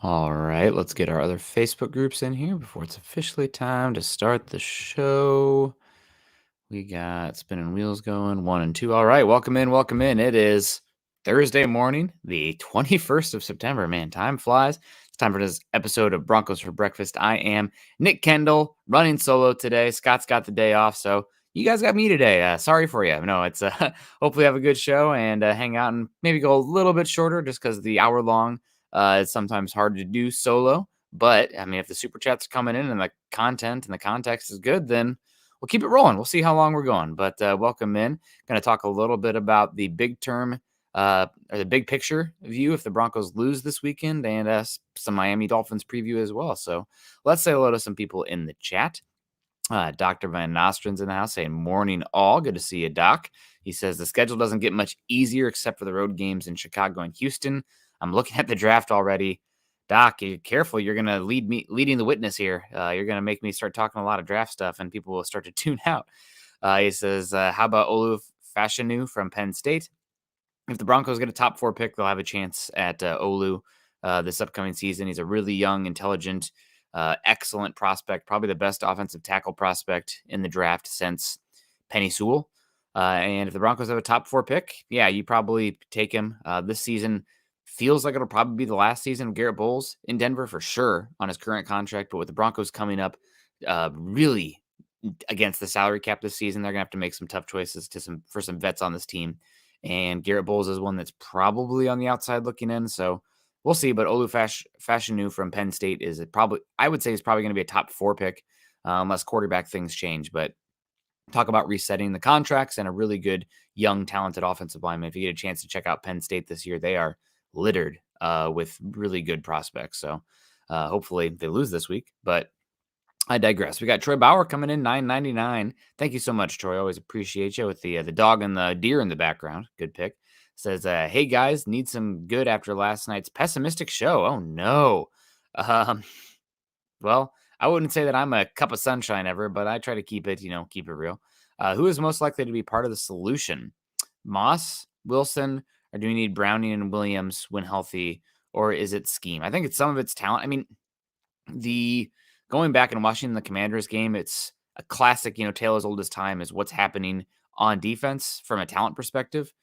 All right, let's get our other Facebook groups in here before it's officially time to start the show. We got Spinning Wheels going, 1 and 2. All right, welcome in, welcome in. It is Thursday morning, the 21st of September. Man, time flies. It's time for this episode of Broncos for Breakfast. I am Nick Kendell, running solo today. Scott's got the day off, so you guys got me today. Sorry for you. No, it's hopefully have a good show and hang out and maybe go a little bit shorter just because the hour long it's sometimes hard to do solo. But I mean, if the super chats are coming in and the content and the context is good, then we'll keep it rolling. We'll see how long we're going. But welcome in. Going to talk a little bit about the big term or the big picture view if the Broncos lose this weekend, and some Miami Dolphins preview as well. So let's say hello to some people in the chat. Dr. Van Nostran's in the house saying, morning all. Good to see you, Doc. He says the schedule doesn't get much easier except for the road games in Chicago and Houston. I'm looking at the draft already. Doc, you're careful. You're going to leading the witness here. You're going to make me start talking a lot of draft stuff and people will start to tune out. He says, how about Olu Fashanu from Penn State? If the Broncos get a top 4 pick, they'll have a chance at Olu this upcoming season. He's a really young, intelligent, excellent prospect, probably the best offensive tackle prospect in the draft since Penny Sewell. And if the Broncos have a top 4 pick, yeah, you probably take him. This season feels like it'll probably be the last season of Garrett Bowles in Denver for sure on his current contract. But with the Broncos coming up really against the salary cap this season, they're going to have to make some tough choices for some vets on this team. And Garrett Bowles is one that's probably on the outside looking in. So we'll see. But Olu Fashanu from Penn State is I would say is probably going to be a top 4 pick unless quarterback things change. But talk about resetting the contracts and a really good, young, talented offensive lineman. If you get a chance to check out Penn State this year, they are littered with really good prospects. So hopefully they lose this week. But I digress. We got Troy Bauer coming in, $9.99. Thank you so much, Troy. Always appreciate you with the dog and the deer in the background. Good pick. Says, hey guys, need some good after last night's pessimistic show. Oh no. Um, well, I wouldn't say that I'm a cup of sunshine ever, but I try to keep it real. Who is most likely to be part of the solution? Moss, Wilson, or do we need Browning and Williams when healthy, or is it scheme? I think it's some of its talent. I mean, the going back and watching the Commanders game, it's a classic, tale as old as time is what's happening on defense from a talent perspective.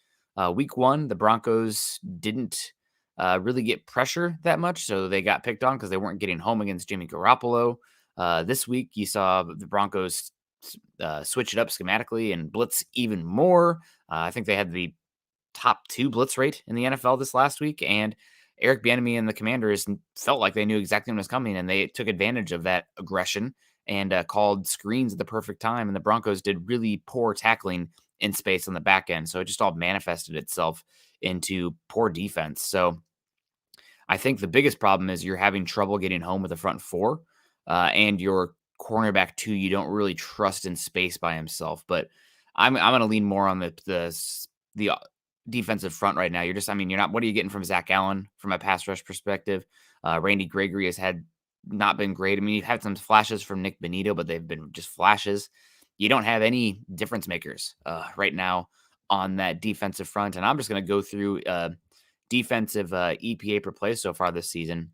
Week 1, the Broncos didn't really get pressure that much, so they got picked on because they weren't getting home against Jimmy Garoppolo. This week, you saw the Broncos switch it up schematically and blitz even more. I think they had the top 2 blitz rate in the NFL this last week, and Eric Bieniemy and the Commanders felt like they knew exactly what was coming, and they took advantage of that aggression and called screens at the perfect time. And the Broncos did really poor tackling in space on the back end, so it just all manifested itself into poor defense. So I think the biggest problem is you're having trouble getting home with the front 4, and your cornerback 2 you don't really trust in space by himself. But I'm going to lean more on the defensive front right now. You're not, what are you getting from Zach Allen from a pass rush perspective? Randy Gregory has not been great. I mean, you've had some flashes from Nick Benito, but they've been just flashes. You don't have any difference makers right now on that defensive front. And I'm just going to go through defensive EPA per play so far this season.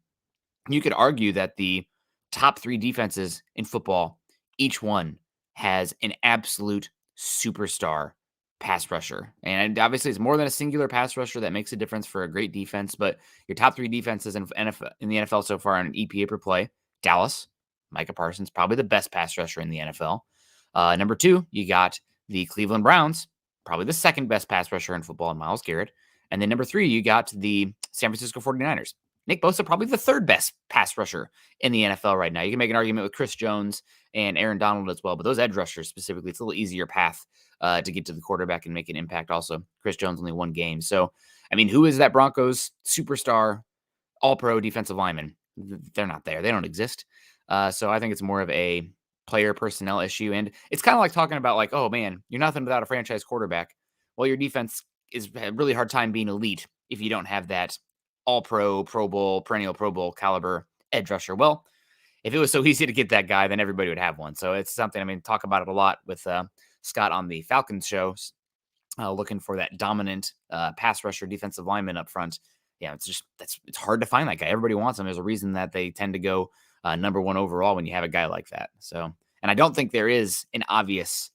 You could argue that the top 3 defenses in football, each one has an absolute superstar pass rusher. And obviously it's more than a singular pass rusher that makes a difference for a great defense, but your top 3 defenses in the NFL so far on an EPA per play, Dallas, Micah Parsons, probably the best pass rusher in the NFL. Number 2, you got the Cleveland Browns, probably the second best pass rusher in football, in Myles Garrett. And then number 3, you got the San Francisco 49ers. Nick Bosa, probably the third best pass rusher in the NFL right now. You can make an argument with Chris Jones and Aaron Donald as well, but those edge rushers specifically, it's a little easier path to get to the quarterback and make an impact also. Chris Jones only 1 game. So, I mean, who is that Broncos superstar all-pro defensive lineman? They're not there. They don't exist. So I think it's more of a player personnel issue. And it's kind of like talking about like, oh man, you're nothing without a franchise quarterback. Well, your defense is a really hard time being elite if you don't have that all-pro, Pro Bowl, perennial Pro Bowl caliber edge rusher. Well, if it was so easy to get that guy, then everybody would have one. So it's something, I mean, talk about it a lot with Scott on the Falcons show, looking for that dominant pass rusher defensive lineman up front. it's hard to find that guy. Everybody wants him. There's a reason that they tend to go number 1 overall when you have a guy like that. So, and I don't think there is an obvious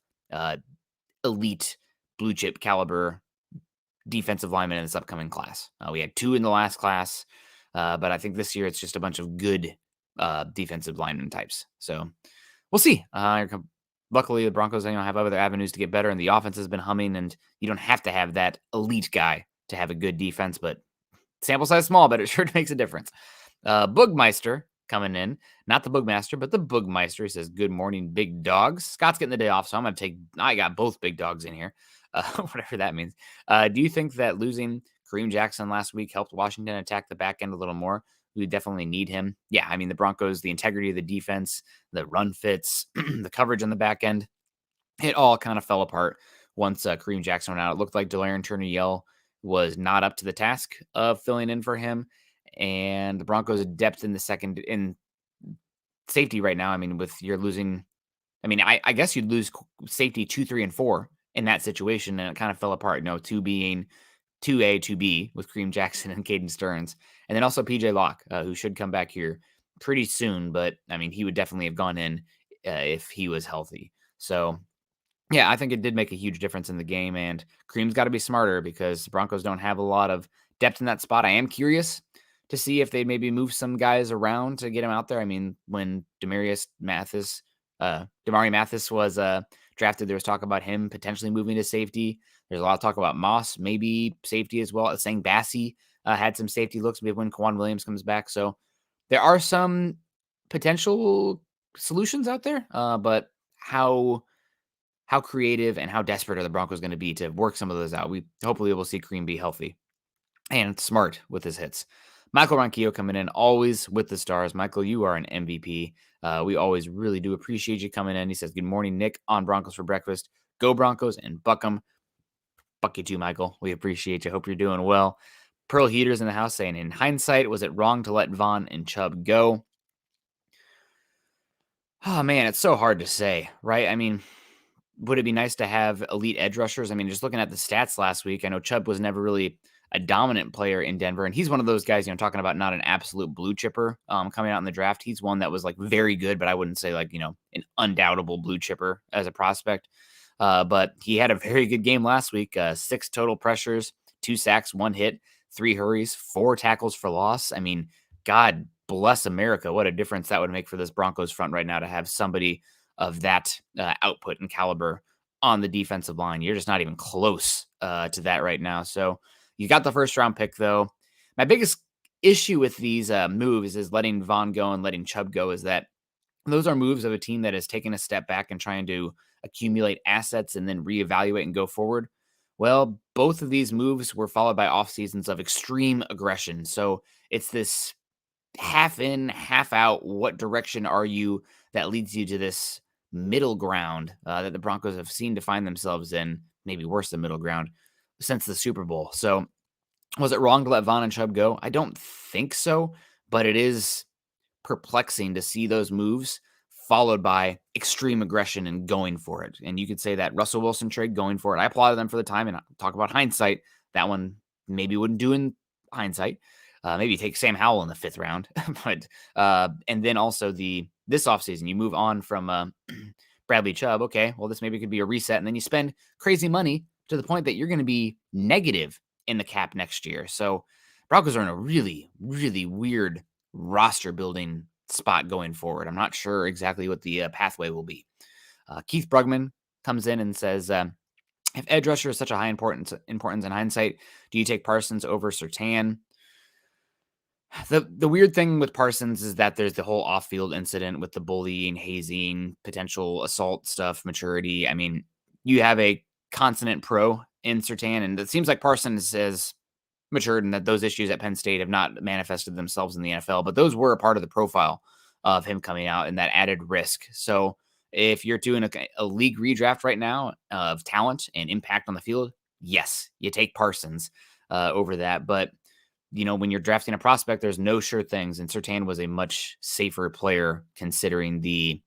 elite blue chip caliber defensive lineman in this upcoming class. We had 2 in the last class, but I think this year it's just a bunch of good defensive lineman types. So we'll see. Luckily, the Broncos have other avenues to get better, and the offense has been humming, and you don't have to have that elite guy to have a good defense, but sample size small, but it sure makes a difference. Boogmeister coming in, not the Boogmaster, but the Boogmeister. He says, good morning, big dogs. Scott's getting the day off, so I got both big dogs in here, whatever that means. Do you think that losing Kareem Jackson last week helped Washington attack the back end a little more? We definitely need him. Yeah, I mean, the Broncos, the integrity of the defense, the run fits, the coverage on the back end, it all kind of fell apart once Kareem Jackson went out. It looked like Delarian Turner-Yell was not up to the task of filling in for him. And the Broncos' depth in safety right now, I mean, with you're losing, I mean, I guess you'd lose safety 2, 3, and 4 in that situation, and it kind of fell apart. 2 being 2A, 2B with Kareem Jackson and Caden Stearns. And then also PJ Locke, who should come back here pretty soon. But, I mean, he would definitely have gone in if he was healthy. So, yeah, I think it did make a huge difference in the game. And Kareem's got to be smarter because the Broncos don't have a lot of depth in that spot. I am curious to see if they maybe move some guys around to get him out there. I mean, when Demari Mathis was drafted, there was talk about him potentially moving to safety. There's a lot of talk about Moss, maybe safety as well. Saying Bassey had some safety looks maybe when Kwan Williams comes back. So there are some potential solutions out there, but how creative and how desperate are the Broncos going to be to work some of those out? Hopefully we'll see Kareem be healthy and smart with his hits. Michael Ronquillo coming in, always with the stars. Michael, you are an MVP. We always really do appreciate you coming in. He says, good morning, Nick, on Broncos for breakfast. Go Broncos and buck 'em. Buck you too, Michael. We appreciate you. Hope you're doing well. Pearl Heaters in the house saying, in hindsight, was it wrong to let Von and Chubb go? Oh, man, it's so hard to say, right? I mean, would it be nice to have elite edge rushers? I mean, just looking at the stats last week, I know Chubb was never really a dominant player in Denver, and he's one of those guys, talking about not an absolute blue chipper coming out in the draft. He's one that was like very good, but I wouldn't say like, an undoubtable blue chipper as a prospect. But he had a very good game last week. 6 total pressures, 2 sacks, 1 hit, 3 hurries, 4 tackles for loss. I mean, God bless America. What a difference that would make for this Broncos front right now to have somebody of that output and caliber on the defensive line. You're just not even close to that right now. So you got the first round pick, though. My biggest issue with these moves is letting Von go and letting Chubb go is that those are moves of a team that has taken a step back and trying to accumulate assets and then reevaluate and go forward. Well, both of these moves were followed by off seasons of extreme aggression. So it's this half in, half out. What direction are you that leads you to this middle ground that the Broncos have seen to find themselves in, maybe worse than middle ground, since the Super Bowl. So was it wrong to let Von and Chubb go? I don't think so, but it is perplexing to see those moves followed by extreme aggression and going for it. And you could say that Russell Wilson trade, going for it. I applauded them for the time, and talk about hindsight. That one maybe wouldn't do in hindsight. Maybe take Sam Howell in the 5th round. But and then also this offseason, you move on from Bradley Chubb. Okay, well, this maybe could be a reset. And then you spend crazy money to the point that you're going to be negative in the cap next year. So Broncos are in a really, really weird roster building spot going forward. I'm not sure exactly what the pathway will be. Keith Brugman comes in and says, if edge rusher is such a high importance in hindsight, do you take Parsons over Surtain? The weird thing with Parsons is that there's the whole off-field incident with the bullying, hazing, potential assault stuff, maturity. I mean, you have a consonant pro in Surtain, and it seems like Parsons has matured and that those issues at Penn State have not manifested themselves in the NFL, but those were a part of the profile of him coming out and that added risk. So if you're doing a league redraft right now of talent and impact on the field, yes, you take Parsons over that. But when you're drafting a prospect, there's no sure things. And Surtain was a much safer player considering the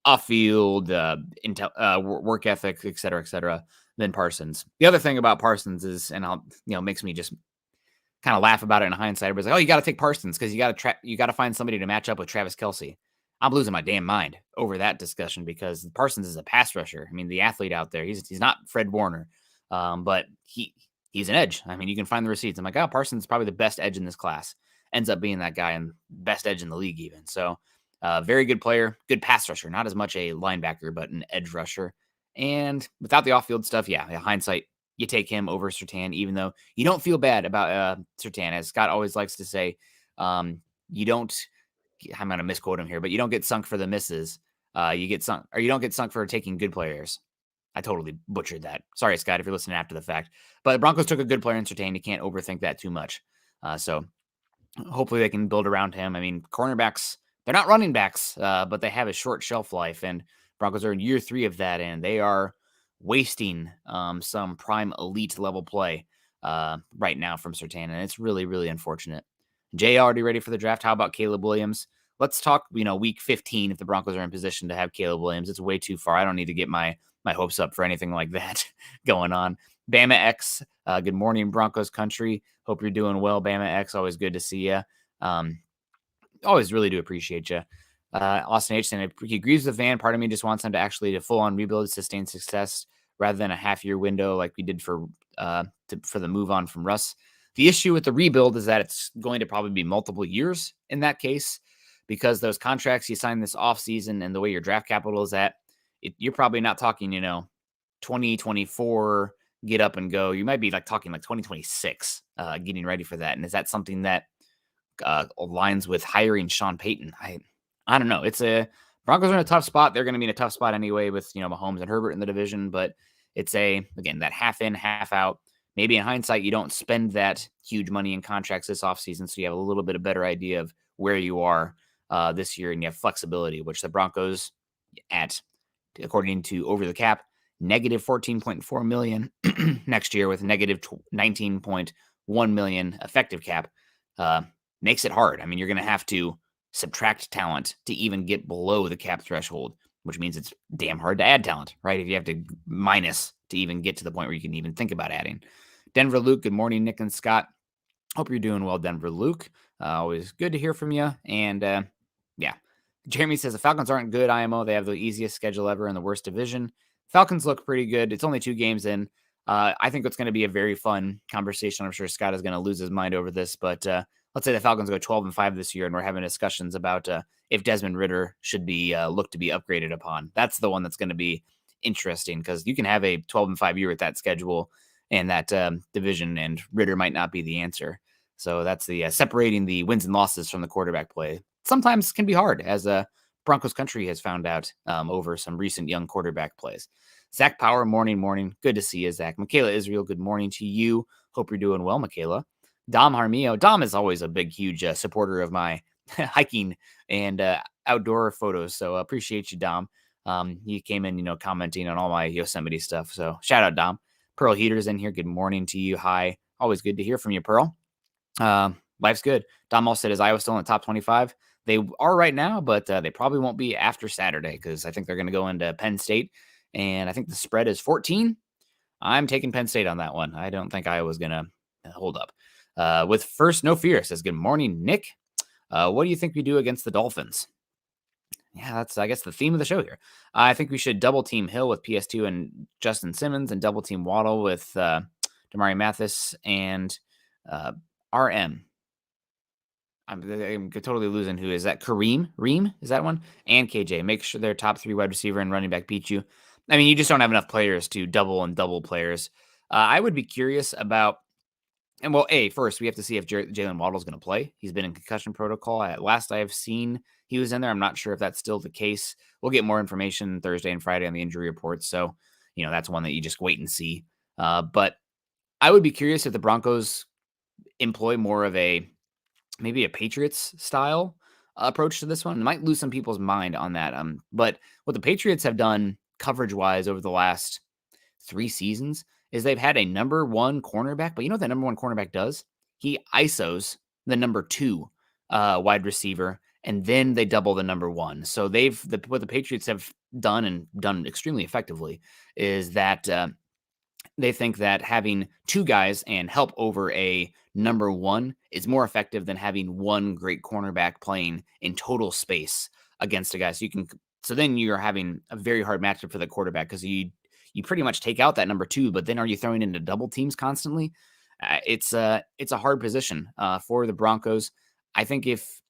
off-field work ethic, et cetera, than Parsons. The other thing about Parsons is, and makes me just kind of laugh about it in hindsight. Everybody's like, oh, you got to take Parsons because you got to find somebody to match up with Travis Kelce. I'm losing my damn mind over that discussion because Parsons is a pass rusher. I mean, the athlete out there, he's not Fred Warner, but he's an edge. I mean, you can find the receipts. I'm like, oh, Parsons is probably the best edge in this class. Ends up being that guy and best edge in the league even. So very good player, good pass rusher, not as much a linebacker, but an edge rusher. And without the off-field stuff, hindsight, you take him over Surtain, even though you don't feel bad about Surtain. As Scott always likes to say, you don't, I'm going to misquote him here, but you don't get sunk for the misses. You get sunk, or you don't get sunk for taking good players. I totally butchered that. Sorry, Scott, if you're listening after the fact. But the Broncos took a good player in Surtain. You can't overthink that too much. So hopefully they can build around him. I mean, cornerbacks, they're not running backs, but they have a short shelf life. And Broncos are in year 3 of that, and they are wasting some prime elite level play right now from Surtain. And it's really, really unfortunate. Jay already ready for the draft. How about Caleb Williams? Let's talk, week 15 if the Broncos are in position to have Caleb Williams. It's way too far. I don't need to get my hopes up for anything like that going on. Bama X, good morning, Broncos country. Hope you're doing well, Bama X. Always good to see you. Always really do appreciate you. Austin H. saying he agrees with Van. Part of me just wants him to actually to full on rebuild, sustain success rather than a half-year window like we did for the move on from Russ. The issue with the rebuild is that it's going to probably be multiple years in that case because those contracts you sign this offseason and the way your draft capital is at, you're probably not talking, 2024 get up and go. You might be talking 2026 getting ready for that. And is that something that aligns with hiring Sean Payton? I don't know. Broncos are in a tough spot. They're going to be in a tough spot anyway with, Mahomes and Herbert in the division, but it's that half in, half out. Maybe in hindsight, you don't spend that huge money in contracts this offseason, so you have a little bit of better idea of where you are this year, and you have flexibility, which the Broncos according to Over the Cap, negative $14.4 million next year with negative $19.1 million effective cap makes it hard. I mean, you're going to have to subtract talent to even get below the cap threshold, which means it's damn hard to add talent, right? If you have to minus to even get to the point where you can even think about adding. Denver Luke, good morning, Nick and Scott. Hope you're doing well, Denver Luke. Always good to hear from you. And Jeremy says the Falcons aren't good, IMO. They have the easiest schedule ever in the worst division. Falcons look pretty good. It's only 2 games in. I think it's going to be a very fun conversation. I'm sure Scott is going to lose his mind over this, but let's say the Falcons go 12-5 this year, and we're having discussions about if Desmond Ridder should be looked to be upgraded upon. That's the one that's going to be interesting because you can have a 12-5 year with that schedule and that division, and Ridder might not be the answer. So that's the separating the wins and losses from the quarterback play. Sometimes can be hard, as Broncos country has found out over some recent young quarterback plays. Zach Power, morning. Good to see you, Zach. Michaela Israel, good morning to you. Hope you're doing well, Michaela. Dom Harmio. Dom is always a big, huge supporter of my hiking and outdoor photos. So appreciate you, Dom. He came in, commenting on all my Yosemite stuff. So shout out, Dom. Pearl Heater's in here. Good morning to you. Hi. Always good to hear from you, Pearl. Life's good. Dom also said, is Iowa still in the top 25? They are right now, but they probably won't be after Saturday because I think they're going to go into Penn State. And I think the spread is 14. I'm taking Penn State on that one. I don't think Iowa's going to hold up. With first, no fear, says, good morning, Nick. What do you think we do against the Dolphins? Yeah, that's, I guess, the theme of the show here. I think we should double team Hill with PS2 and Justin Simmons and double team Waddle with Damari Mathis and RM. I'm totally losing who is that? Kareem? Reem? Is that one? And KJ. Make sure their top 3 wide receiver and running back beat you. I mean, you just don't have enough players to double players. I would be curious about, and well, first we have to see if Jalen Waddle's going to play. He's been in concussion protocol. At last I have seen he was in there. I'm not sure if that's still the case. We'll get more information Thursday and Friday on the injury reports. So, that's one that you just wait and see. But I would be curious if the Broncos employ more of maybe a Patriots style approach to this one. It might lose some people's mind on that. But what the Patriots have done coverage wise over the last 3 seasons is they've had a number 1 cornerback, but you know what that number 1 cornerback does? He ISOs the number 2 wide receiver, and then they double the number 1. So what the Patriots have done and done extremely effectively is that they think that having two guys and help over a number one is more effective than having one great cornerback playing in total space against a guy. So then you're having a very hard matchup for the quarterback because you pretty much take out that number two, but then are you throwing into double teams constantly? It's a hard position for the Broncos. I think if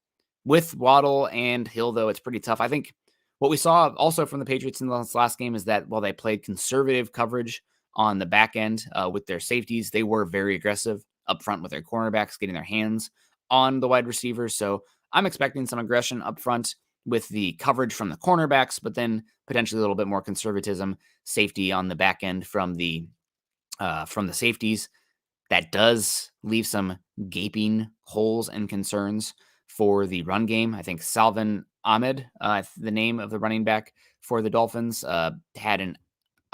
with Waddle and Hill, though, it's pretty tough. I think what we saw also from the Patriots in the last game is that while they played conservative coverage on the back end with their safeties, they were very aggressive up front with their cornerbacks, getting their hands on the wide receivers. So I'm expecting some aggression up front with the coverage from the cornerbacks, but then potentially a little bit more conservatism, safety on the back end from the safeties. That does leave some gaping holes and concerns for the run game. I think Salvin Ahmed, the name of the running back for the Dolphins, I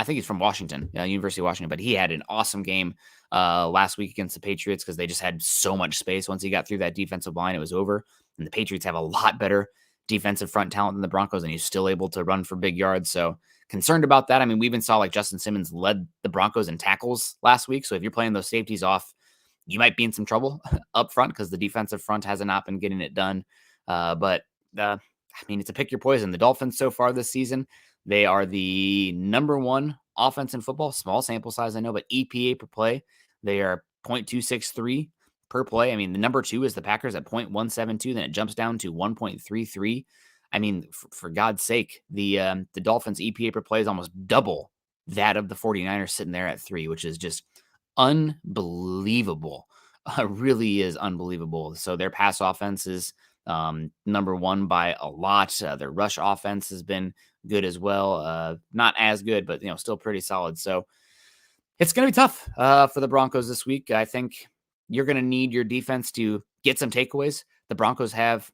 think he's from Washington, University of Washington, but he had an awesome game last week against the Patriots because they just had so much space. Once he got through that defensive line, it was over. And the Patriots have a lot better defensive front talent than the Broncos, and he's still able to run for big yards. So concerned about that. I mean, we even saw like Justin Simmons led the Broncos in tackles last week. So if you're playing those safeties off, you might be in some trouble up front because the defensive front hasn't not been getting it done. I mean, it's a pick your poison. The Dolphins so far this season, they are the number one offense in football. Small sample size, I know, but EPA per play, they are 0.263 per play. I mean, the number two is the Packers at 0.172. Then it jumps down to 1.33. I mean, for God's sake, the Dolphins EPA per play is almost double that of the 49ers sitting there at 3, which is just unbelievable. Really is unbelievable. So their pass offense is number one by a lot. Their rush offense has been good as well. Not as good, but still pretty solid. So it's going to be tough for the Broncos this week. I think you're going to need your defense to get some takeaways. The Broncos have.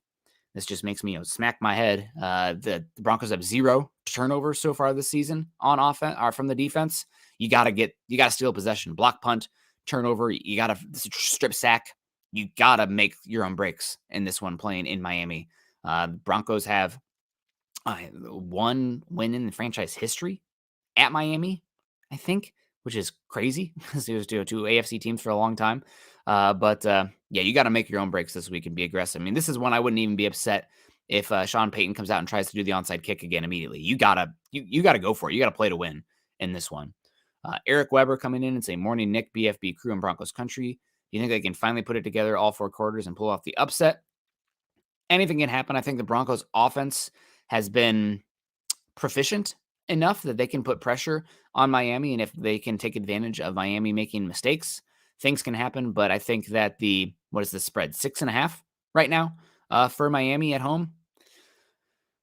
This just makes me smack my head. The Broncos have 0 turnovers so far this season on offense or from the defense. You got to steal possession, block punt, turnover. You got to strip sack. You got to make your own breaks in this one playing in Miami. Broncos have one win in the franchise history at Miami, I think, which is crazy because it was two AFC teams for a long time. Yeah, you got to make your own breaks this week and be aggressive. I mean, this is one I wouldn't even be upset if Sean Payton comes out and tries to do the onside kick again immediately. You gotta go for it. You gotta play to win in this one. Eric Weber coming in and saying, "Morning, Nick, BFB crew in Broncos country. Do you think they can finally put it together all 4 quarters and pull off the upset?" Anything can happen. I think the Broncos offense has been proficient enough that they can put pressure on Miami. And if they can take advantage of Miami making mistakes, things can happen. But I think that what is the spread? 6.5 right now for Miami at home.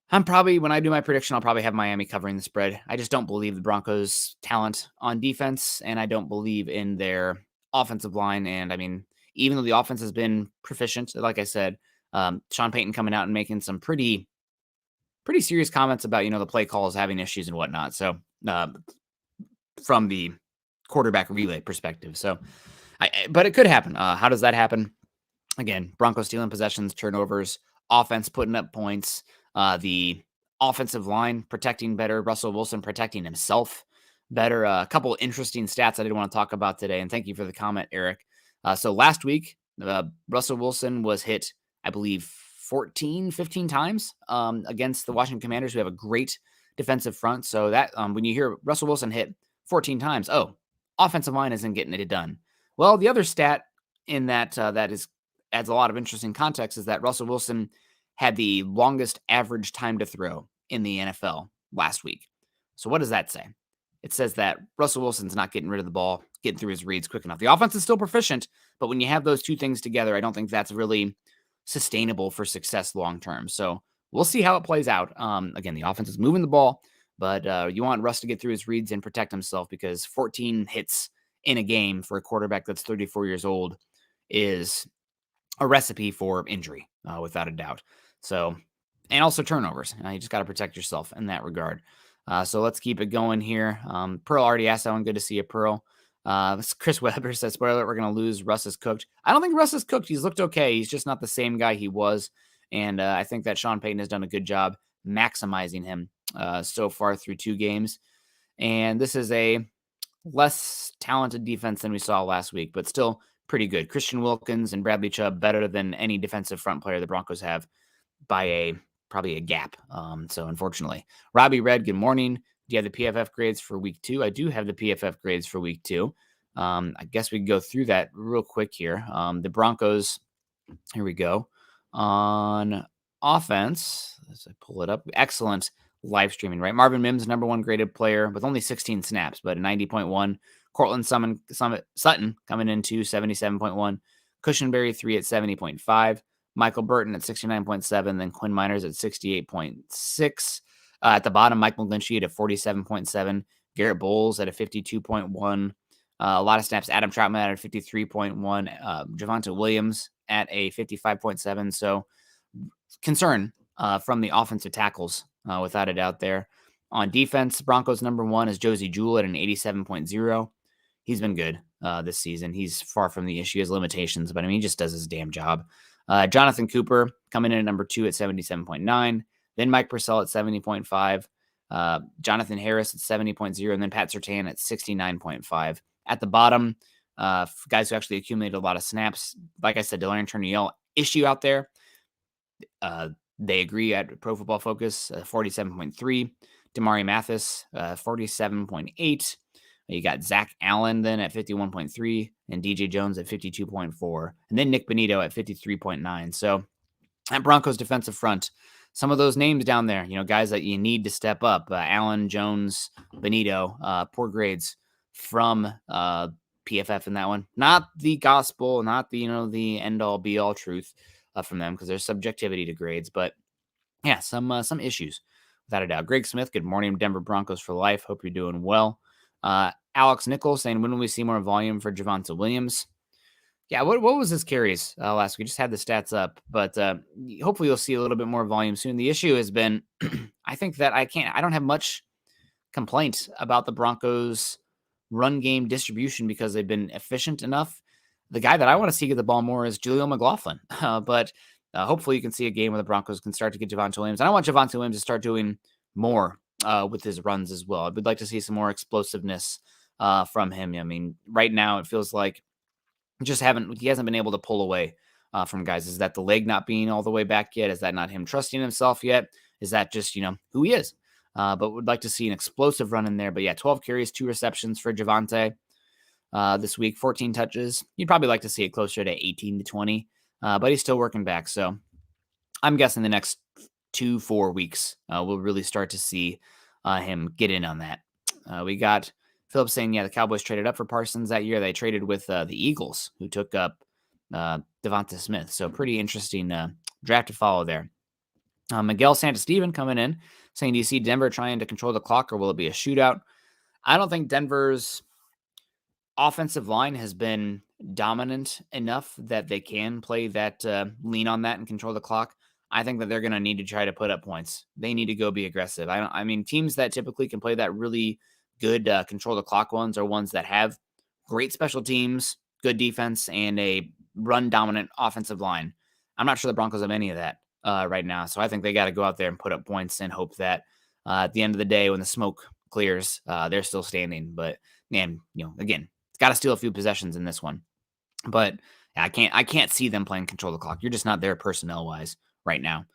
When I do my prediction, I'll probably have Miami covering the spread. I just don't believe the Broncos' talent on defense, and I don't believe in their offensive line. And I mean, even though the offense has been proficient, like I said, Sean Payton coming out and making some pretty serious comments about, the play calls having issues and whatnot. So from the quarterback relay perspective. So, but it could happen. How does that happen? Again, Broncos stealing possessions, turnovers, offense putting up points, the offensive line protecting better, Russell Wilson protecting himself better. A couple interesting stats I did want to talk about today. And thank you for the comment, Eric. So last week, Russell Wilson was hit, I believe, 15 times against the Washington Commanders, who have a great defensive front. So that when you hear Russell Wilson hit 14 times, offensive line isn't getting it done. Well, the other stat in that adds a lot of interesting context is that Russell Wilson had the longest average time to throw in the NFL last week. So what does that say? It says that Russell Wilson's not getting rid of the ball, getting through his reads quick enough. The offense is still proficient, but when you have those two things together, I don't think that's really sustainable for success long term. So we'll see how it plays out. Again, the offense is moving the ball, but you want Russ to get through his reads and protect himself, because 14 hits in a game for a quarterback that's 34 years old is a recipe for injury, without a doubt. So, and also turnovers. You just got to protect yourself in that regard. So let's keep it going here. Pearl already asked that one. Good to see you, Pearl. Chris Weber says, spoiler, we're going to lose. Russ is cooked. I don't think Russ is cooked. He's looked okay. He's just not the same guy he was. And I think that Sean Payton has done a good job maximizing him so far through 2 games. And this is a less talented defense than we saw last week, but still pretty good. Christian Wilkins and Bradley Chubb better than any defensive front player the Broncos have by probably a gap. So unfortunately, Robbie Red, good morning. Do you have the PFF grades for week 2? I do have the PFF grades for week 2. I guess we can go through that real quick here. The Broncos, here we go. On offense, as I pull it up, excellent live streaming, right? Marvin Mims, number 1 graded player with only 16 snaps, but a 90.1. Cortland Sutton coming into 77.1. Cushenberry 3 at 70.5. Michael Burton at 69.7. Then Quinn Miners at 68.6. At the bottom, Mike McGlinchey at a 47.7. Garrett Bowles at a 52.1. A lot of snaps. Adam Troutman at a 53.1. Javonte Williams at a 55.7. So concern from the offensive tackles, without a doubt there. On defense, Broncos number 1 is Josie Jewell at an 87.0. He's been good this season. He's far from the issue. He has limitations, but I mean, he just does his damn job. Jonathan Cooper coming in at number 2 at 77.9. Then Mike Purcell at 70.5. Jonathan Harris at 70.0. And then Pat Surtain at 69.5. At the bottom, guys who actually accumulated a lot of snaps. Like I said, Delarian Turner-Yell issue out there. They agree at Pro Football Focus, 47.3. Damari Mathis, 47.8. You got Zach Allen then at 51.3 and DJ Jones at 52.4. And then Nick Benito at 53.9. So at Broncos defensive front, some of those names down there, guys that you need to step up. Allen, Jones, Benito, poor grades from PFF in that one. Not the gospel, not the, the end all be all truth from them, because there's subjectivity to grades. But yeah, some issues without a doubt. Greg Smith, good morning, Denver Broncos for life. Hope you're doing well. Alex Nichols saying, when will we see more volume for Javonte Williams? Yeah, what was his carries last week? Just had the stats up, but hopefully you'll see a little bit more volume soon. The issue has been, I think that I don't have much complaint about the Broncos' run game distribution because they've been efficient enough. The guy that I want to see get the ball more is Julio McLaughlin, but hopefully you can see a game where the Broncos can start to get Javonte Williams. And I want Javonte Williams to start doing more with his runs as well. I would like to see some more explosiveness from him. I mean, right now it feels like he hasn't been able to pull away from guys. Is that the leg not being all the way back yet? Is that not him trusting himself yet? Is that just, who he is? But would like to see an explosive run in there. But yeah, 12 carries, 2 receptions for Javonte this week, 14 touches. You'd probably like to see it closer to 18 to 20, but he's still working back. So I'm guessing the next 2-4 weeks, we'll really start to see him get in on that. We got Phillips saying, yeah, the Cowboys traded up for Parsons that year. They traded with the Eagles, who took up Devonta Smith. So pretty interesting draft to follow there. Miguel Santasteven coming in saying, do you see Denver trying to control the clock, or will it be a shootout? I don't think Denver's offensive line has been dominant enough that they can play that, lean on that and control the clock. I think that they're going to need to try to put up points. They need to go be aggressive. I mean, teams that typically can play that really good control the clock ones are ones that have great special teams, good defense, and a run dominant offensive line. I'm not sure the Broncos have any of that right now. So I think they got to go out there and put up points and hope that at the end of the day, when the smoke clears, they're still standing. But man, again, it's got to steal a few possessions in this one. But I can't see them playing control the clock. You're just not there personnel wise right now.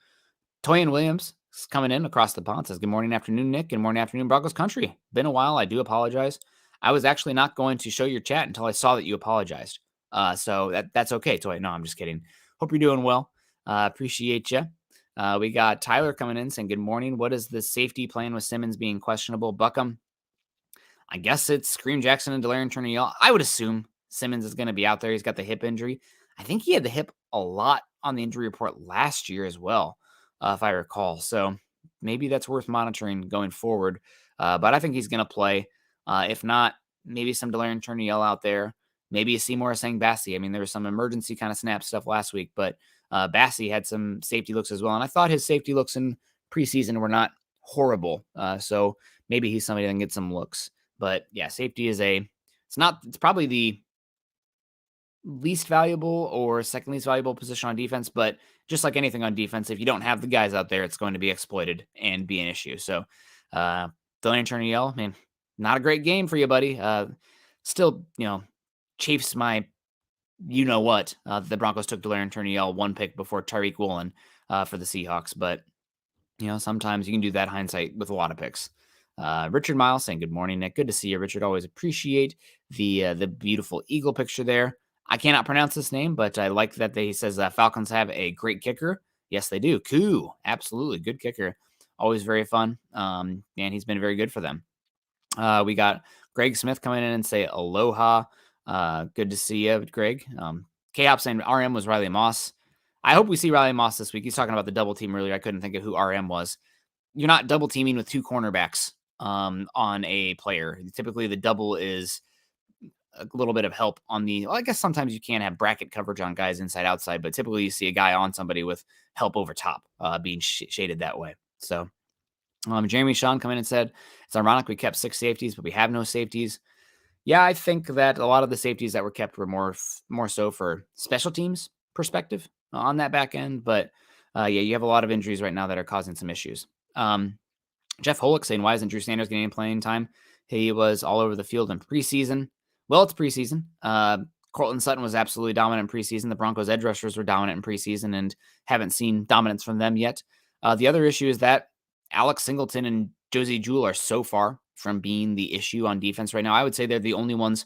Toyin Williams is coming in across the pond, says, good morning, afternoon, Nick. Good morning, afternoon, Broncos country. Been a while. I do apologize. I was actually not going to show your chat until I saw that you apologized. So that's okay, Toy. No, I'm just kidding. Hope you're doing well. Appreciate you. We got Tyler coming in saying, good morning. What is the safety plan with Simmons being questionable? Buckham, I guess it's Kareem Jackson and Delarian Turner-Yell. I would assume Simmons is going to be out there. He's got the hip injury. I think he had the hip a lot on the injury report last year as well, if I recall. So maybe that's worth monitoring going forward. But I think he's going to play. If not, maybe some Delarian Turner-Yell out there. Maybe a Seymour Sang-Bassi. I mean, there was some emergency kind of snap stuff last week, but Bassi had some safety looks as well. And I thought his safety looks in preseason were not horrible. So maybe he's somebody that can get some looks. But yeah, safety is it's probably the least valuable or second least valuable position on defense. But just like anything on defense, if you don't have the guys out there, it's going to be exploited and be an issue. So Delarian Turner-Yell, man, not a great game for you, buddy. Still, chafes my you-know-what. The Broncos took Delarian Turner-Yell 1 pick before Tyreek Woolen for the Seahawks. But, sometimes you can do that hindsight with a lot of picks. Richard Miles saying, good morning, Nick. Good to see you, Richard. Always appreciate the beautiful eagle picture there. I cannot pronounce this name, but I like that he says Falcons have a great kicker. Yes, they do. Koo. Absolutely. Good kicker. Always very fun. And he's been very good for them. We got Greg Smith coming in and say aloha. Good to see you, Greg. K-Hop saying RM was Riley Moss. I hope we see Riley Moss this week. He's talking about the double team earlier. I couldn't think of who RM was. You're not double teaming with 2 cornerbacks on a player. Typically, the double is a little bit of help on I guess sometimes you can have bracket coverage on guys inside outside, but typically you see a guy on somebody with help over top being shaded that way. So Jeremy Sean come in and said, it's ironic we kept 6 safeties, but we have no safeties. Yeah, I think that a lot of the safeties that were kept were more so for special teams perspective on that back end. But you have a lot of injuries right now that are causing some issues. Jeff Holick saying, why isn't Drew Sanders getting playing time? He was all over the field in preseason. Well, it's preseason. Cortland Sutton was absolutely dominant in preseason. The Broncos edge rushers were dominant in preseason and haven't seen dominance from them yet. The other issue is that Alex Singleton and Josie Jewell are so far from being the issue on defense right now. I would say they're the only ones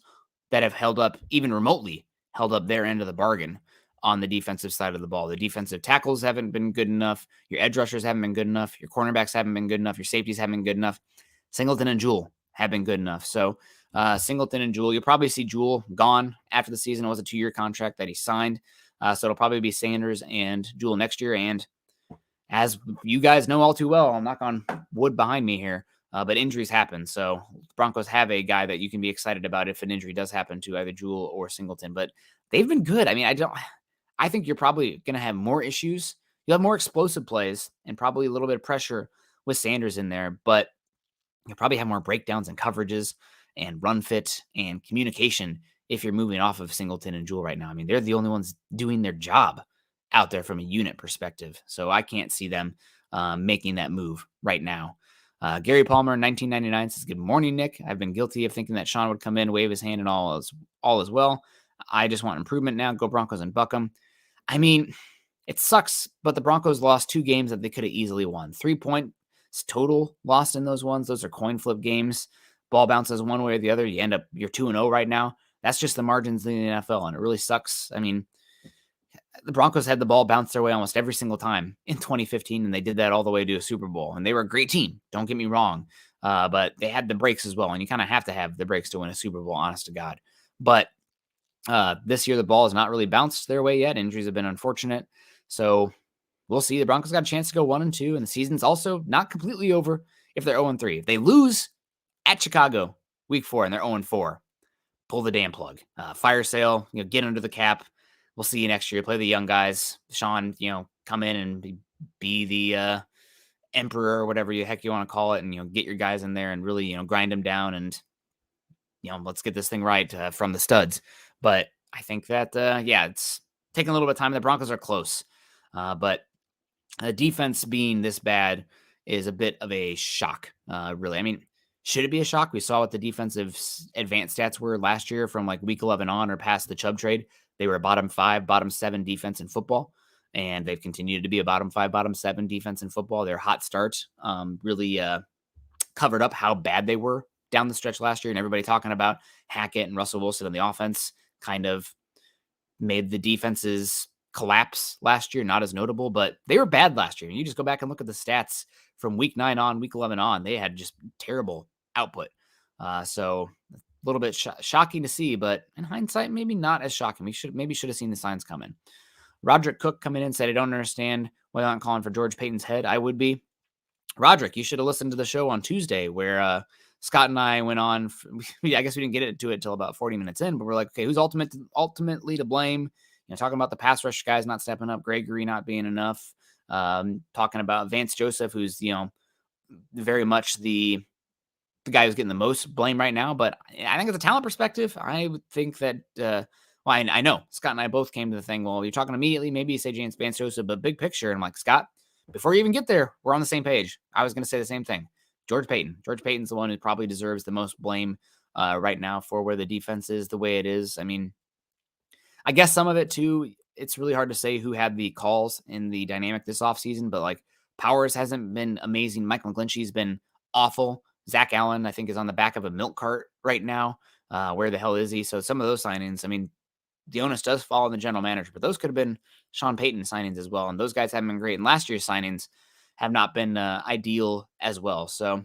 that have held up, even remotely held up their end of the bargain on the defensive side of the ball. The defensive tackles haven't been good enough. Your edge rushers haven't been good enough. Your cornerbacks haven't been good enough. Your safeties haven't been good enough. Singleton and Jewell have been good enough. So Singleton and Jewell, you'll probably see Jewell gone after the season. It was a 2-year contract that he signed. So it'll probably be Sanders and Jewell next year. And as you guys know all too well, I'll knock on wood behind me here, but injuries happen. So the Broncos have a guy that you can be excited about if an injury does happen to either Jewell or Singleton. But they've been good. I mean, I think you're probably going to have more issues. You'll have more explosive plays and probably a little bit of pressure with Sanders in there, but you'll probably have more breakdowns and coverages and run fit and communication if you're moving off of Singleton and Jewell right now. I mean, they're the only ones doing their job out there from a unit perspective. So I can't see them making that move right now. Gary Palmer in 1999 says, good morning, Nick. I've been guilty of thinking that Sean would come in, wave his hand, and all as well. I just want improvement now. Go Broncos and buck 'em. I mean, it sucks, but the Broncos lost 2 games that they could have easily won. 3 points total lost in those ones. Those are coin flip games. Ball bounces one way or the other. You're 2-0 right now. That's just the margins in the NFL, and it really sucks. I mean, the Broncos had the ball bounce their way almost every single time in 2015, and they did that all the way to a Super Bowl. And they were a great team. Don't get me wrong. But they had the breaks as well, and you kind of have to have the breaks to win a Super Bowl, honest to God. But this year, the ball has not really bounced their way yet. Injuries have been unfortunate. So we'll see. The Broncos got a chance to go 1-2, and the season's also not completely over if they're 0-3. If they lose at Chicago week 4 and they're 0-4, pull the damn plug. Fire sale, get under the cap. We'll see you next year. Play the young guys. Sean, come in and be the emperor or whatever the heck you want to call it, and get your guys in there and really grind them down and let's get this thing right from the studs. But I think that it's taking a little bit of time. The Broncos are close, but defense being this bad is a bit of a shock. Really, I mean, should it be a shock? We saw what the defensive advanced stats were last year from like week 11 on or past the Chubb trade. They were a bottom 5, bottom 7 defense in football, and they've continued to be a bottom 5, bottom 7 defense in football. Their hot start really covered up how bad they were down the stretch last year, and everybody talking about Hackett and Russell Wilson on the offense kind of made the defenses collapse last year. Not as notable, but they were bad last year. And you just go back and look at the stats from week 9 on, week 11 on, they had just terrible output. So a little bit shocking to see, but in hindsight, maybe not as shocking. We should have seen the signs coming. Roderick Cook coming in said, I don't understand why they're not calling for George Payton's head. I would be. Roderick, you should have listened to the show on Tuesday where Scott and I went on. I guess we didn't get into it until about 40 minutes in, but we're like, okay, who's ultimately to blame? Talking about the pass rush guys not stepping up, Gregory not being enough. Talking about Vance Joseph, who's very much the guy who's getting the most blame right now. But I think as a talent perspective, I would think that. I know Scott and I both came to the thing. Well, you're talking immediately. Maybe you say Vance Joseph, but big picture. And I'm like, Scott, before you even get there, we're on the same page. I was going to say the same thing. George Payton. George Payton's the one who probably deserves the most blame right now for where the defense is the way it is. I mean, I guess some of it too, it's really hard to say who had the calls in the dynamic this offseason, but like Powers hasn't been amazing. Mike McGlinchey's been awful. Zach Allen, I think, is on the back of a milk cart right now. Where the hell is he? So some of those signings, I mean, the onus does fall on the general manager, but those could have been Sean Payton signings as well. And those guys haven't been great. And last year's signings have not been ideal as well. So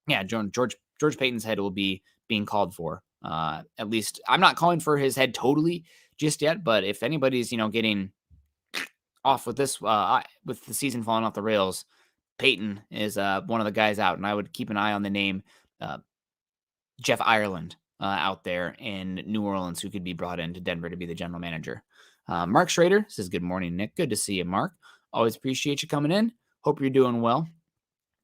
yeah, George Payton's head will be being called for. At least I'm not calling for his head totally just yet, but if anybody's, getting off with this, with the season falling off the rails, Payton is one of the guys out, and I would keep an eye on the name Jeff Ireland out there in New Orleans, who could be brought into Denver to be the general manager. Mark Schrader says, "Good morning, Nick. Good to see you, Mark. Always appreciate you coming in. Hope you're doing well."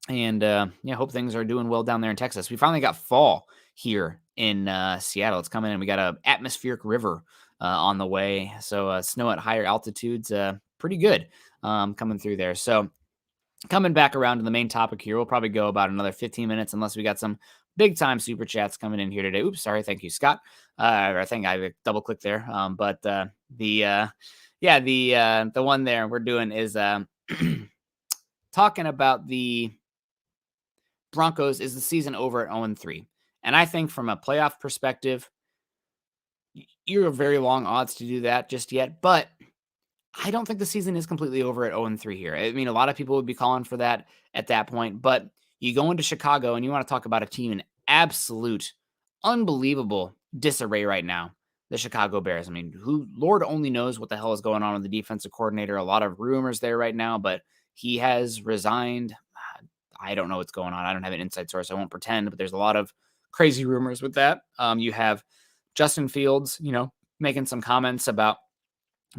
And hope things are doing well down there in Texas. We finally got fall here in Seattle. It's coming in. We got an atmospheric river on the way. So snow at higher altitudes, pretty good coming through there. So coming back around to the main topic here, we'll probably go about another 15 minutes unless we got some big time super chats coming in here today. Oops, sorry. Thank you, Scott. I think I double clicked there. But the one there we're doing is talking about the Broncos. Is the season over at 0-3? And I think from a playoff perspective, you're very long odds to do that just yet, but I don't think the season is completely over at 0-3 here. I mean, a lot of people would be calling for that at that point, but you go into Chicago and you want to talk about a team in absolute, unbelievable disarray right now. The Chicago Bears. I mean, Lord only knows what the hell is going on with the defensive coordinator. A lot of rumors there right now, but he has resigned. I don't know what's going on. I don't have an inside source. I won't pretend, but there's a lot of crazy rumors with that. You have Justin Fields, making some comments about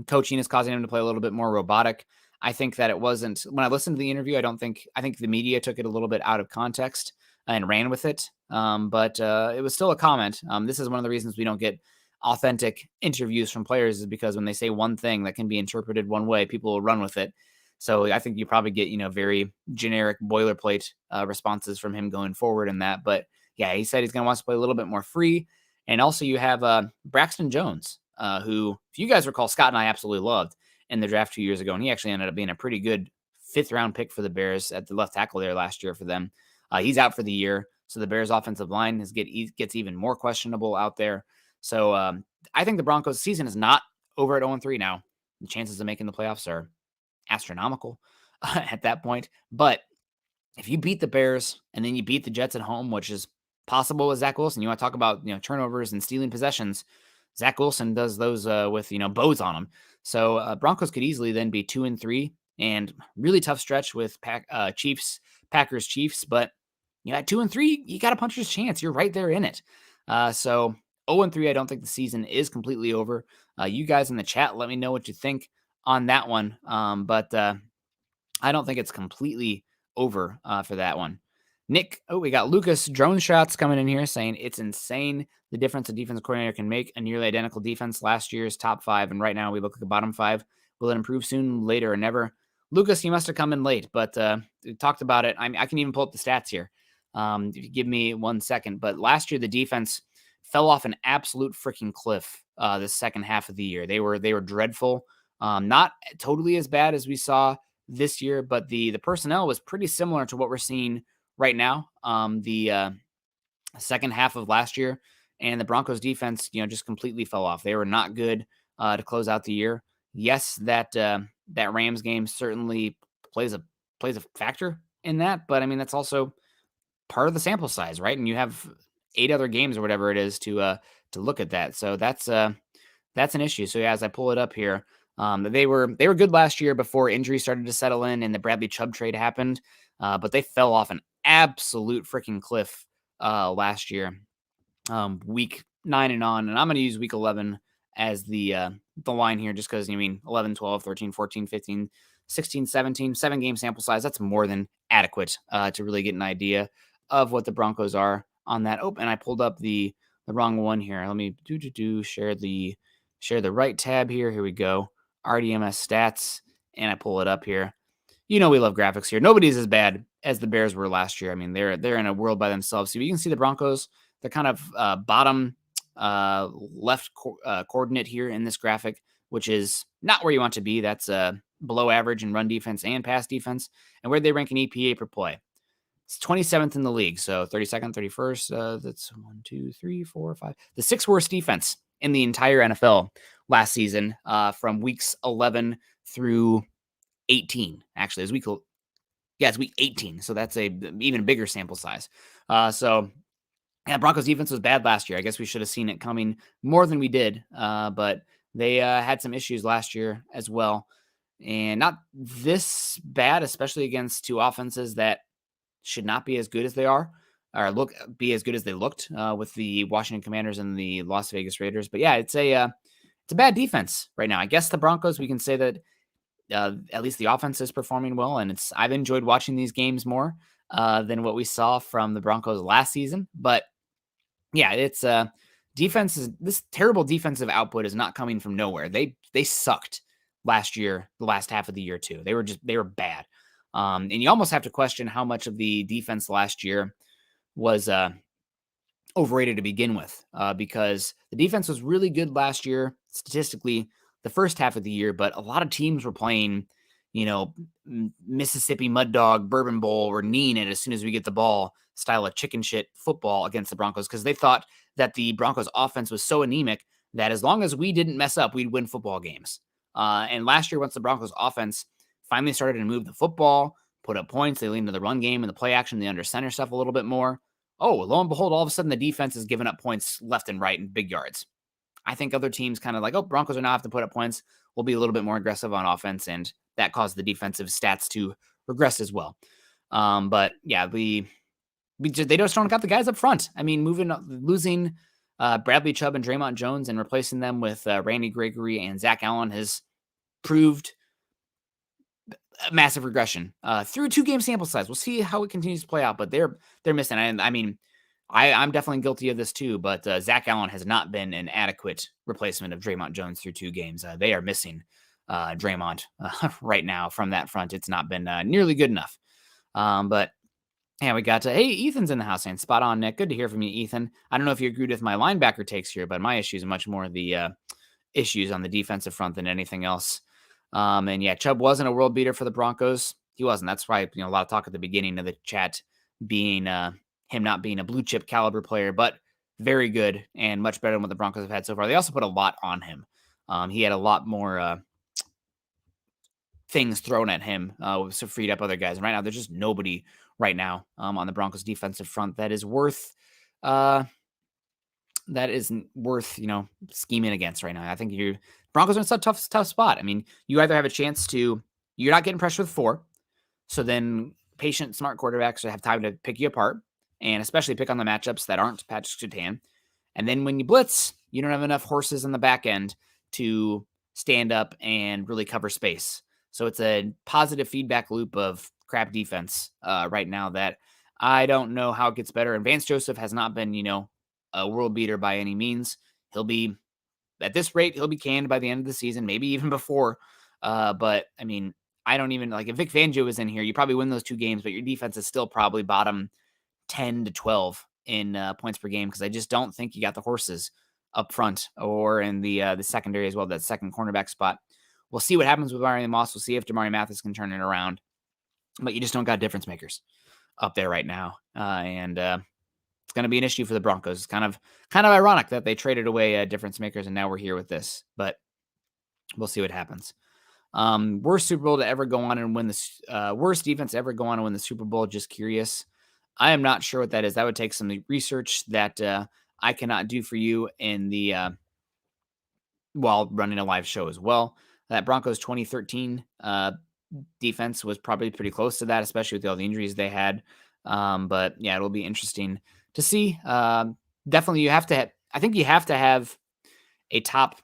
coaching is causing him to play a little bit more robotic. I think that it wasn't, when I listened to the interview, I think the media took it a little bit out of context and ran with it. But it was still a comment. This is one of the reasons we don't get authentic interviews from players, is because when they say one thing that can be interpreted one way, people will run with it. So I think you probably get, very generic boilerplate responses from him going forward in that. But yeah, he said he's going to want to play a little bit more free. And also you have Braxton Jones, who, if you guys recall, Scott and I absolutely loved in the draft 2 years ago. And he actually ended up being a pretty good 5th round pick for the Bears at the left tackle there last year for them. He's out for the year. So the Bears offensive line gets even more questionable out there. So I think the Broncos season is not over at 0-3 now. The chances of making the playoffs are astronomical at that point. But if you beat the Bears and then you beat the Jets at home, which is possible with Zach Wilson, you want to talk about turnovers and stealing possessions. Zach Wilson does those with bows on them. So Broncos could easily then be 2-3 and really tough stretch with Packers Chiefs. But at 2-3, you got a puncher's chance. You're right there in it. So 0-3, I don't think the season is completely over. You guys in the chat, let me know what you think on that one. But I don't think it's completely over for that one. Nick, we got Lucas Drone Shots coming in here saying it's insane the difference a defensive coordinator can make. A nearly identical defense last year's top 5, and right now we look at the bottom 5. Will it improve soon, later, or never? Lucas, you must have come in late, but we talked about it. I can even pull up the stats here if you give me 1 second. But last year the defense fell off an absolute freaking cliff the second half of the year. They were dreadful. Not totally as bad as we saw this year, but the personnel was pretty similar to what we're seeing right now. The second half of last year, and the Broncos defense, just completely fell off. They were not good to close out the year. Yes, that Rams game certainly plays a factor in that, but I mean, that's also part of the sample size, right? And you have 8 other games or whatever it is to look at that. So that's an issue. So yeah, as I pull it up here, they were good last year before injuries started to settle in and the Bradley Chubb trade happened. But they fell off an absolute freaking cliff last year, week 9 and on. And I'm going to use week 11 as the line here, just because 11, 12, 13, 14, 15, 16, 17, 7-game sample size. That's more than adequate to really get an idea of what the Broncos are on that. Oh, and I pulled up the wrong one here. Let me share the right tab here. Here we go. RDMS stats, and I pull it up here. We love graphics here. Nobody's as bad as the Bears were last year. I mean, they're in a world by themselves. So you can see the Broncos, they're kind of bottom left coordinate here in this graphic, which is not where you want to be. That's below average in run defense and pass defense. And where they rank in EPA per play. It's 27th in the league. So 32nd, 31st. That's 1, 2, 3, 4, 5. The sixth worst defense in the entire NFL last season from weeks 11 through 18. Actually, it's week 18. So that's a even bigger sample size. Broncos defense was bad last year. I guess we should have seen it coming more than we did. But they had some issues last year as well. And not this bad, especially against two offenses that should not be as good as they are, or be as good as they looked with the Washington Commanders and the Las Vegas Raiders. But yeah, it's a bad defense right now. I guess the Broncos, we can say that at least the offense is performing well, and I've enjoyed watching these games more than what we saw from the Broncos last season. But yeah, it's this terrible defensive output is not coming from nowhere. They sucked last year, the last half of the year too. They were bad. And you almost have to question how much of the defense last year was overrated to begin with, because the defense was really good last year, statistically, the first half of the year, but a lot of teams were playing, Mississippi Mud Dog, Bourbon Bowl, or kneeing it as soon as we get the ball style of chicken shit football against the Broncos, because they thought that the Broncos offense was so anemic that as long as we didn't mess up, we'd win football games. And last year, once the Broncos offense finally started to move the football, put up points, they leaned to the run game and the play action, the under center stuff a little bit more. Oh, lo and behold, all of a sudden the defense is giving up points left and right in big yards. I think other teams kind of like, Broncos are now have to put up points. We'll be a little bit more aggressive on offense, and that caused the defensive stats to regress as well. But yeah, they just don't got the guys up front. I mean, losing Bradley Chubb and Draymond Jones and replacing them with Randy Gregory and Zach Allen has proved massive regression through a 2-game sample size. We'll see how it continues to play out, but they're missing. And I mean, I'm definitely guilty of this too, but Zach Allen has not been an adequate replacement of Draymond Jones through 2 games. They are missing Draymond right now from that front. It's not been nearly good enough. But yeah, we got hey, Ethan's in the house, and spot on, Nick. Good to hear from you, Ethan. I don't know if you agreed with my linebacker takes here, but my issues are much more the issues on the defensive front than anything else. And yeah, Chubb wasn't a world beater for the Broncos. He wasn't. That's why, a lot of talk at the beginning of the chat being him not being a blue chip caliber player, but very good and much better than what the Broncos have had so far. They also put a lot on him. He had a lot more things thrown at him, so freed up other guys. And right now, there's just nobody right now on the Broncos defensive front that is worth scheming against right now. I think Broncos are in a tough spot. I mean, you either have a chance you're not getting pressure with 4. So then patient, smart quarterbacks have time to pick you apart, and especially pick on the matchups that aren't Patrick Surtain. And then when you blitz, you don't have enough horses on the back end to stand up and really cover space. So it's a positive feedback loop of crap defense right now that I don't know how it gets better. And Vance Joseph has not been, a world beater by any means. At this rate, he'll be canned by the end of the season, maybe even before. But I mean, I don't even if Vic Fangio is in here, you probably win those 2 games, but your defense is still probably bottom 10 to 12 in points per game, because I just don't think you got the horses up front or in the secondary as well, that second cornerback spot. We'll see what happens with Marion Moss. We'll see if Damari Mathis can turn it around, but you just don't got difference makers up there right now. And it's going to be an issue for the Broncos. It's kind of ironic that they traded away difference makers, and now we're here with this, but we'll see what happens. Worst Super Bowl to ever go on and win the worst defense to ever go on and win the Super Bowl. Just curious. I am not sure what that is. That would take some research that I cannot do for you in the while running a live show as well. That Broncos 2013 defense was probably pretty close to that, especially with all the injuries they had. But yeah, it'll be interesting to see. Definitely, I think you have to have a top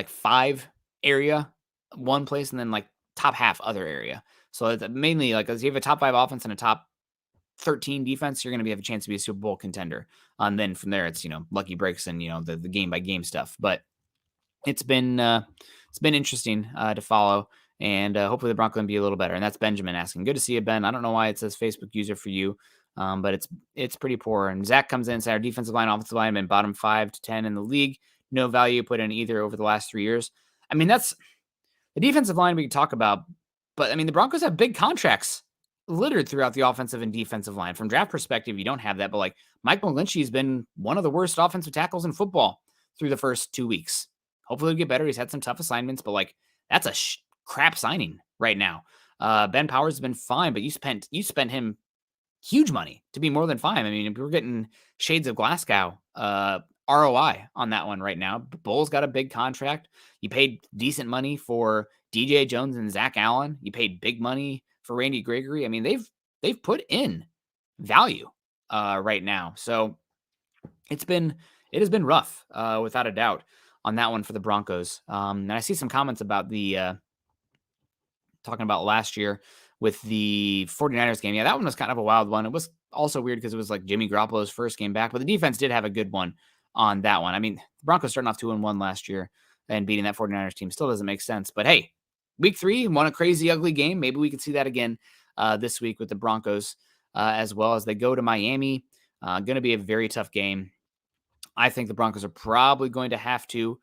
5 area one place, and then top half other area. So it's mainly as you have a top 5 offense and a top 13 defense, you're going to have a chance to be a Super Bowl contender. And then from there, it's lucky breaks and the game by game stuff. But it's been interesting to follow. and hopefully the Broncos can be a little better. And that's Benjamin asking. Good to see you, Ben. I don't know why it says Facebook user for you, but it's pretty poor. And Zach comes in and says our defensive line, offensive line, been bottom 5 to 10 in the league. No value put in either over the last 3 years. I mean, that's the defensive line we can talk about, but I mean, the Broncos have big contracts littered throughout the offensive and defensive line. From draft perspective, you don't have that, but like Mike McGlinchey has been one of the worst offensive tackles in football through the first 2 weeks. Hopefully he'll get better. He's had some tough assignments, but like that's a crap signing right now. Ben Powers has been fine, but you spent him huge money to be more than fine. I mean, we're getting shades of Glasgow ROI on that one right now. Bull's got a big contract. You paid decent money for DJ Jones and Zach Allen. You paid big money for Randy Gregory. I mean, they've put in value right now. So it has been rough without a doubt on that one for the Broncos. And I see some comments about the talking about last year with the 49ers game. Yeah, that one was kind of a wild one. It was also weird because it was like Jimmy Garoppolo's first game back, but the defense did have a good one on that one. I mean, the Broncos starting off 2-1 last year and beating that 49ers team still doesn't make sense. But hey, week 3, won a crazy, ugly game. Maybe we could see that again this week with the Broncos as well as they go to Miami. Going to be a very tough game. I think the Broncos are probably going to have to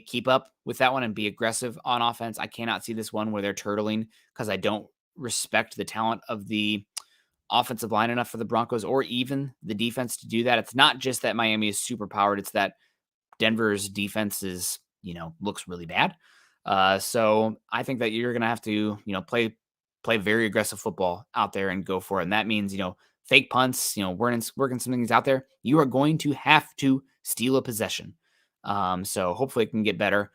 keep up with that one and be aggressive on offense. I cannot see this one where they're turtling because I don't respect the talent of the offensive line enough for the Broncos or even the defense to do that. It's not just that Miami is super powered. It's that Denver's defense is, looks really bad. So I think that you're going to have to, play very aggressive football out there and go for it. And that means, fake punts, working some things out there. You are going to have to steal a possession. So hopefully it can get better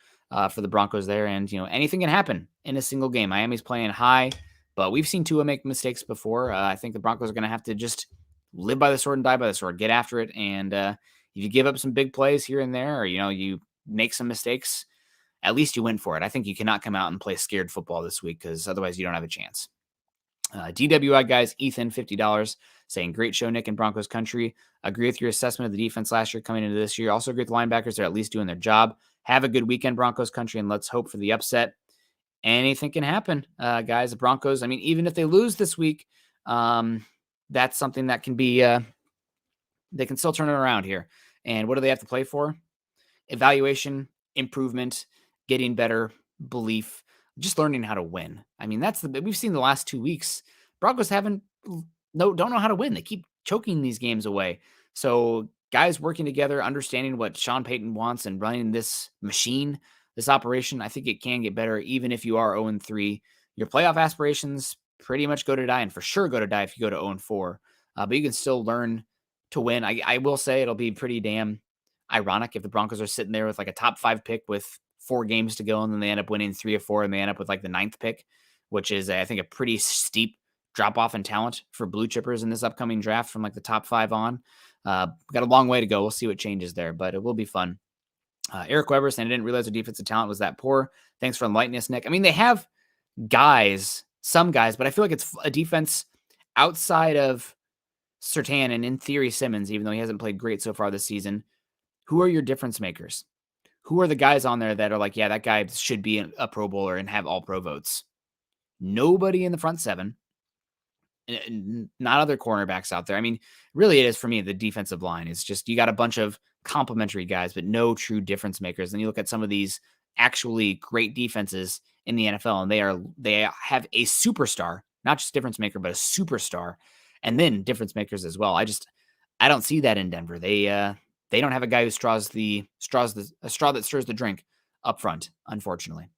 for the Broncos there. And, anything can happen in a single game. Miami's playing high, but we've seen Tua make mistakes before. I think the Broncos are going to have to just live by the sword and die by the sword, get after it. And if you give up some big plays here and there, or, you make some mistakes, at least you win for it. I think you cannot come out and play scared football this week because otherwise you don't have a chance. DWI guys, Ethan, $50, saying, great show, Nick, in Broncos country. Agree with your assessment of the defense last year coming into this year. Also agree with the linebackers. They're at least doing their job. Have a good weekend, Broncos country, and let's hope for the upset. Anything can happen, guys. The Broncos, I mean, even if they lose this week, that's something that can be, they can still turn it around here. And what do they have to play for? Evaluation, improvement, getting better, belief, just learning how to win. I mean, we've seen the last 2 weeks. Broncos don't know how to win. They keep choking these games away. So guys working together, understanding what Sean Payton wants and running this machine, this operation, I think it can get better even if you are 0-3. Your playoff aspirations pretty much go to die, and for sure go to die if you go to 0-4. But you can still learn to win. I will say it'll be pretty damn ironic if the Broncos are sitting there with like a top 5 pick with 4 games to go, and then they end up winning 3 or 4, and they end up with like the 9th pick, which is, I think, a pretty steep drop off in talent for blue chippers in this upcoming draft from like the top 5 on. Got a long way to go. We'll see what changes there, but it will be fun. Eric Weber saying, I didn't realize their defensive talent was that poor. Thanks for enlightening us, Nick. I mean, they have some guys, but I feel like it's a defense outside of Surtain and in theory Simmons, even though he hasn't played great so far this season. Who are your difference makers? Who are the guys on there that are like, yeah, that guy should be a Pro Bowler and have all pro votes? Nobody in the front 7. Not other cornerbacks out there. I mean, really it is for me, the defensive line. It's just, you got a bunch of complimentary guys, but no true difference makers. And you look at some of these actually great defenses in the NFL, and they have a superstar, not just difference maker, but a superstar, and then difference makers as well. I don't see that in Denver. They don't have a guy who a straw that stirs the drink up front, unfortunately.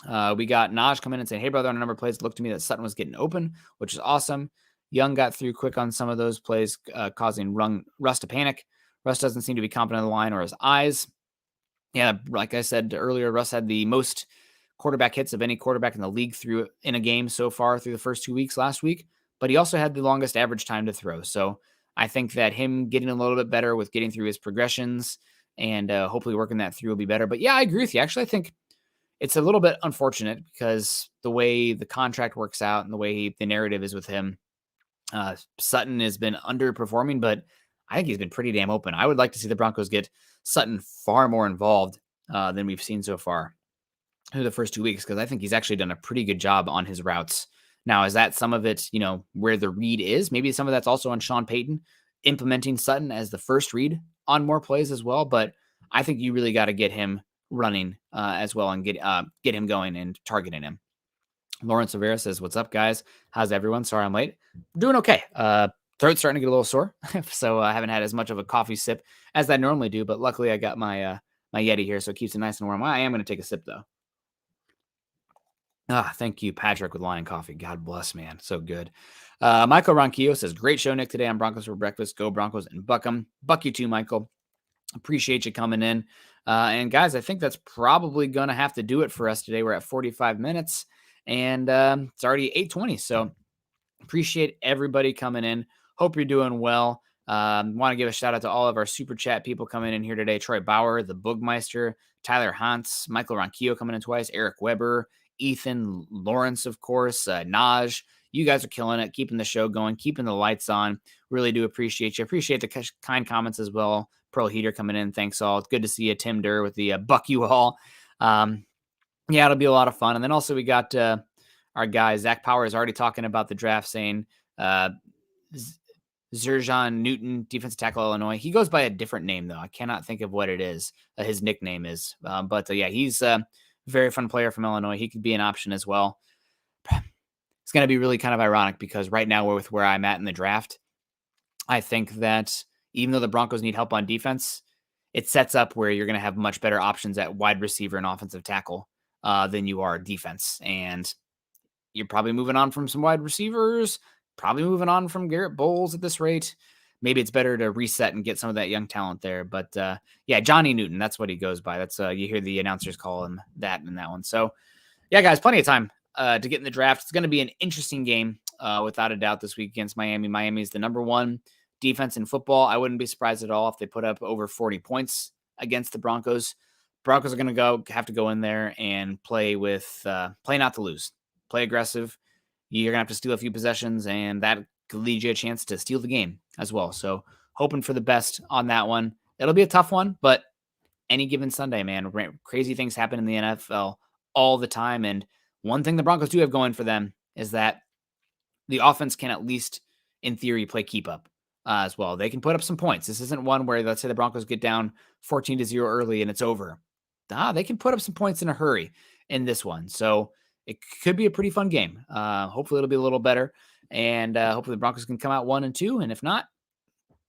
We got Naj coming in and saying, hey, brother, on a number of plays, it looked to me that Sutton was getting open, which is awesome. Young got through quick on some of those plays, causing Russ to panic. Russ doesn't seem to be confident in the line or his eyes. Yeah, like I said earlier, Russ had the most quarterback hits of any quarterback in the league in a game so far through the first 2 weeks last week, but he also had the longest average time to throw. So I think that him getting a little bit better with getting through his progressions and hopefully working that through will be better. But yeah, I agree with you. Actually, I think it's a little bit unfortunate because the way the contract works out and the way the narrative is with him, Sutton has been underperforming, but I think he's been pretty damn open. I would like to see the Broncos get Sutton far more involved than we've seen so far. through the first 2 weeks, because I think he's actually done a pretty good job on his routes. Now, is that some of it, where the read is? Maybe some of that's also on Sean Payton implementing Sutton as the first read on more plays as well. But I think you really got to get him running as well and get him going and targeting him. Lawrence Rivera says, "What's up, guys? How's everyone? Sorry I'm late. Doing okay. Throat's starting to get a little sore, so I haven't had as much of a coffee sip as I normally do. But luckily, I got my Yeti here, so it keeps it nice and warm. I am going to take a sip though. Thank you, Patrick, with Lion Coffee. God bless, man. So good. Michael Ronquillo says, "Great show, Nick, today on Broncos for Breakfast. Go Broncos and buck 'em. Buck you too, Michael. Appreciate you coming in. And guys, I think that's probably going to have to do it for us today. We're at 45 minutes and it's already 8:20. So appreciate everybody coming in. Hope you're doing well. Want to give a shout out to all of our super chat people coming in here today. Troy Bauer, the Boogmeister, Tyler Hans, Michael Ronquillo coming in twice, Eric Weber, Ethan Lawrence, of course, Naj. You guys are killing it, keeping the show going, keeping the lights on. Really do appreciate you. Appreciate the kind comments as well. Pearl Heater coming in. Thanks all. It's good to see you, Tim Durr, with the buck you all. Yeah, it'll be a lot of fun. And then also we got our guy, Zach Power, is already talking about the draft, saying Zerjan Newton, defensive tackle, Illinois. He goes by a different name, though. I cannot think of what it is. His nickname is. But yeah, he's a very fun player from Illinois. He could be an option as well. It's going to be really kind of ironic because right now we're with where I'm at in the draft. I think that even though the Broncos need help on defense, it sets up where you're going to have much better options at wide receiver and offensive tackle than you are defense. And you're probably moving on from some wide receivers, probably moving on from Garrett Bowles at this rate. Maybe it's better to reset and get some of that young talent there. But yeah, Johnny Newton, that's what he goes by. That's you hear the announcers call him that in that one. So yeah, guys, plenty of time to get in the draft. It's going to be an interesting game without a doubt this week against Miami. Miami is the number one defense in football. I wouldn't be surprised at all if they put up over 40 points against the Broncos. Broncos are going to have to go in there and play not to lose, play aggressive. You're going to have to steal a few possessions, and that could lead you a chance to steal the game as well. So hoping for the best on that one. It'll be a tough one, but any given Sunday, man, crazy things happen in the NFL all the time. And one thing the Broncos do have going for them is that the offense can at least, in theory, play keep up as well. They can put up some points. This isn't one where, let's say, the Broncos get down 14-0 early and it's over. They can put up some points in a hurry in this one. So it could be a pretty fun game. Hopefully it'll be a little better. And hopefully the Broncos can come out 1-2. And if not,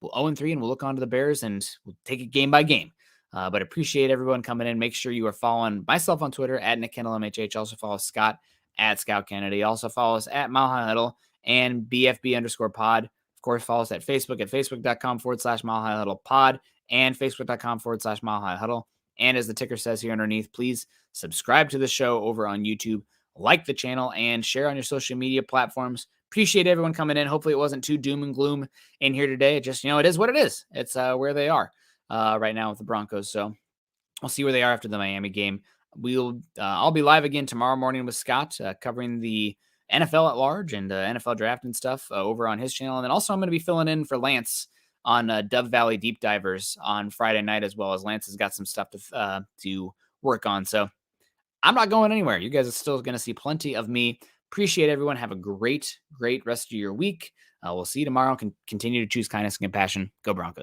we'll 0-3 and we'll look on to the Bears and we'll take it game by game. But appreciate everyone coming in. Make sure you are following myself on Twitter at Nick Kendell MHH. Also follow Scott at Scout Kennedy. Also follow us at Mile High Huddle and BFB_pod. Of course, follow us at Facebook at facebook.com/Mile High Huddle pod and facebook.com/Mile High Huddle. And as the ticker says here underneath, please subscribe to the show over on YouTube, like the channel, and share on your social media platforms. Appreciate everyone coming in. Hopefully it wasn't too doom and gloom in here today. It just, it is what it is. It's where they are right now with the Broncos. So we'll see where they are after the Miami game. I'll be live again tomorrow morning with Scott covering the NFL at large and NFL draft and stuff over on his channel. And then also I'm going to be filling in for Lance on Dove Valley Deep Divers on Friday night, as well as Lance has got some stuff to work on. So I'm not going anywhere. You guys are still going to see plenty of me. Appreciate everyone. Have a great rest of your week. We'll see you tomorrow. Continue to choose kindness and compassion. Go Broncos.